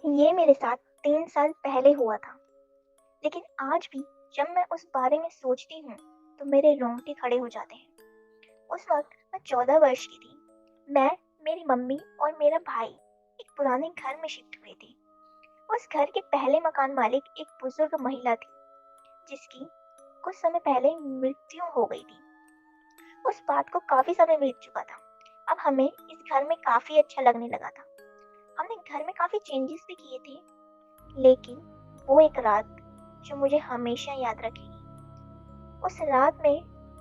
ये मेरे साथ 3 साल पहले हुआ था, लेकिन आज भी जब मैं उस बारे में सोचती हूँ, तो मेरे रोंगटे खड़े हो जाते हैं। उस वक़्त मैं 14 वर्ष की थी। मैं, मेरी मम्मी और मेरा भाई एक पुराने घर में शिफ्ट हुए थे। उस घर के पहले मकान मालिक एक बुजुर्ग महिला थी, जिसकी कुछ समय पहले मृत्यु हो गई थी। उस बात को काफ़ी समय बीत चुका था। अब हमें इस घर में काफ़ी अच्छा लगने लगा था। हमने घर में काफ़ी चेंजेस भी किए थे, लेकिन वो एक रात जो मुझे हमेशा याद रखेगी। उस रात मैं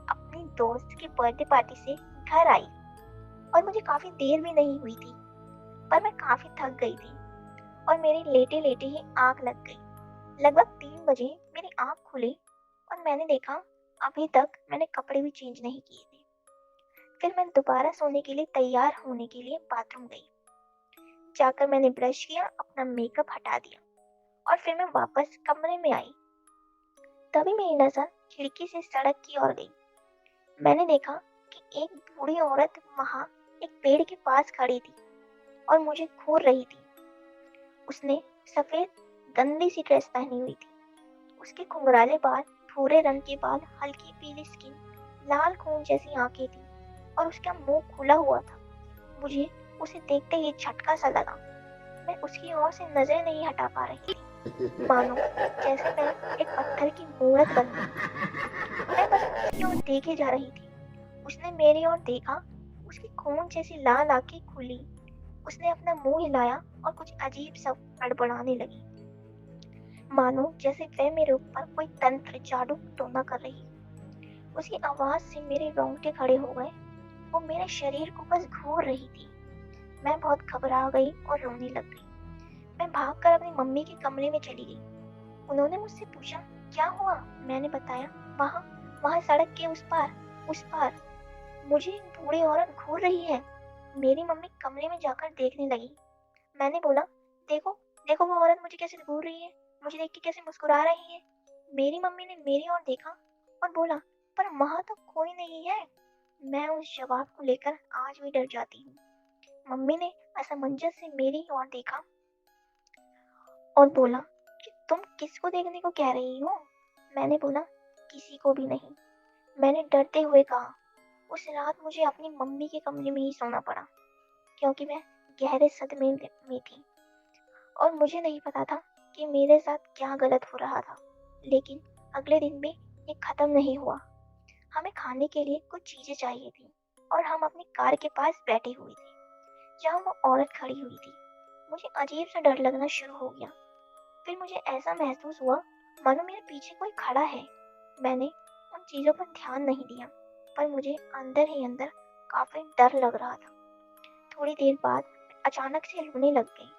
अपनी दोस्त की बर्थडे पार्टी से घर आई और मुझे काफ़ी देर भी नहीं हुई थी, पर मैं काफ़ी थक गई थी और मेरी लेटे-लेटे ही आँख लग गई। लगभग 3 बजे मेरी आँख खुली और मैंने देखा अभी तक मैंने कपड़े भी चेंज नहीं किए थे। फिर मैं दोबारा सोने के लिए तैयार होने के लिए बाथरूम गई। जाकर मैंने ब्रश किया, अपना मेकअप हटा दिया और फिर मैं वापस कमरे में आई। तभी मेरी नज़र खिड़की से सड़क की ओर गई। मैंने देखा कि एक बूढ़ी औरत वहाँ एक पेड़ के पास खड़ी थी और मुझे घूर रही थी। उसने सफ़ेद गंदी सी ड्रेस पहनी हुई थी। उसके घुंघराले बाल, भूरे रंग के बाल, हल्की पीली स्किन, लाल खून जैसी आंखें थी और उसका मुंह खुला हुआ था। मुझे उसे देखते ही झटका सा लगा। मैं उसकी ओर से नजर नहीं हटा पा रही थी, मानो जैसे मैं एक पत्थर की मूरत बन गई। मैं बस उसकी ओर देखे जा रही थी। उसने मेरी ओर देखा, उसकी खून जैसी लाल आंखें खुली। उसने अपना मुंह हिलाया और कुछ अजीब सा बड़बड़ाने लगी, मानो जैसे वह मेरे ऊपर कोई तंत्र जादू टोना कर रही हो। उसकी आवाज से मेरे रोंगटे खड़े हो गए। वो मेरे शरीर को बस घूर रही थी। मैं बहुत घबरा गई और रोने लग गई। मैं भागकर अपनी मम्मी के कमरे में चली गई। उन्होंने मुझसे पूछा, क्या हुआ? मैंने बताया, वहाँ, वहाँ सड़क के उस पार मुझे एक बूढ़ी औरत घूर रही है। मेरी मम्मी कमरे में जाकर देखने लगी। मैंने बोला, देखो, देखो वो औरत मुझे कैसे घूर रही है, मुझे देख के कैसे मुस्कुरा रही है। मेरी मम्मी ने मेरी ओर देखा और बोला, पर वहाँ तो कोई नहीं है। मैं उस जवाब को लेकर आज भी डर जाती हूँ। मम्मी ने असमंजस से मेरी ओर देखा और बोला कि तुम किसको देखने को कह रही हो? मैंने बोला, किसी को भी नहीं। मैंने डरते हुए कहा। उस रात मुझे अपनी मम्मी के कमरे में ही सोना पड़ा, क्योंकि मैं गहरे सदमे में थी और मुझे नहीं पता था कि मेरे साथ क्या गलत हो रहा था। लेकिन अगले दिन भी ये खत्म नहीं हुआ। हमें खाने के लिए कुछ चीजें चाहिए थी और हम अपनी कार के पास बैठे हुए थे, जहाँ वो औरत खड़ी हुई थी। मुझे अजीब सा डर लगना शुरू हो गया। फिर मुझे ऐसा महसूस हुआ मानो मेरे पीछे कोई खड़ा है। मैंने उन चीज़ों पर ध्यान नहीं दिया, पर मुझे अंदर ही अंदर काफ़ी डर लग रहा था। थोड़ी देर बाद मैं अचानक से रोने लग गई,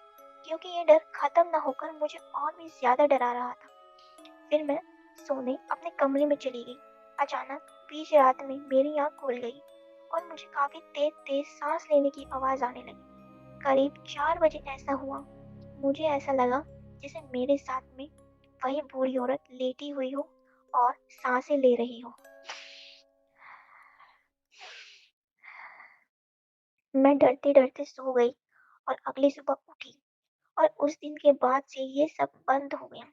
क्योंकि ये डर खत्म न होकर मुझे और भी ज़्यादा डरा रहा था। फिर मैं सोने अपने कमरे में चली गई। अचानक बीच रात में मेरी आँख खुल गई और मुझे काफ़ी तेज तेज सांस लेने की आवाज़ आने लगी। करीब 4 बजे ऐसा हुआ। मुझे ऐसा लगा जैसे मेरे साथ में वही बूढ़ी औरत लेटी हुई हो और सांसें ले रही हो। मैं डरते-डरते सो गई और अगली सुबह उठी और उस दिन के बाद से ये सब बंद हो गया।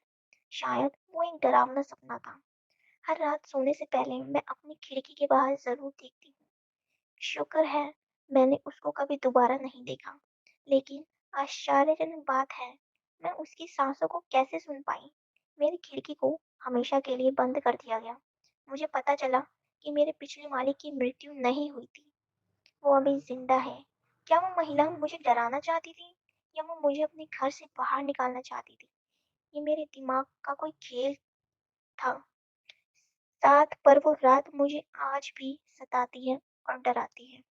शायद वो एक डरावना सपना था। हर रात सोने से पहले मैं अपनी खिड़की के बाहर ज़रूर देखती हूँ। शुक्र है मैंने उसको कभी दोबारा नहीं देखा। लेकिन आश्चर्यजनक बात है, मैं उसकी सांसों को कैसे सुन पाई? मेरी खिड़की को हमेशा के लिए बंद कर दिया गया। मुझे पता चला कि मेरे पिछले मालिक की मृत्यु नहीं हुई थी, वो अभी जिंदा है। क्या वो महिला मुझे डराना चाहती थी या वो मुझे अपने घर से बाहर निकालना चाहती थी? ये मेरे दिमाग का कोई खेल था, साथ पर वो रात मुझे आज भी सताती है और डराती है।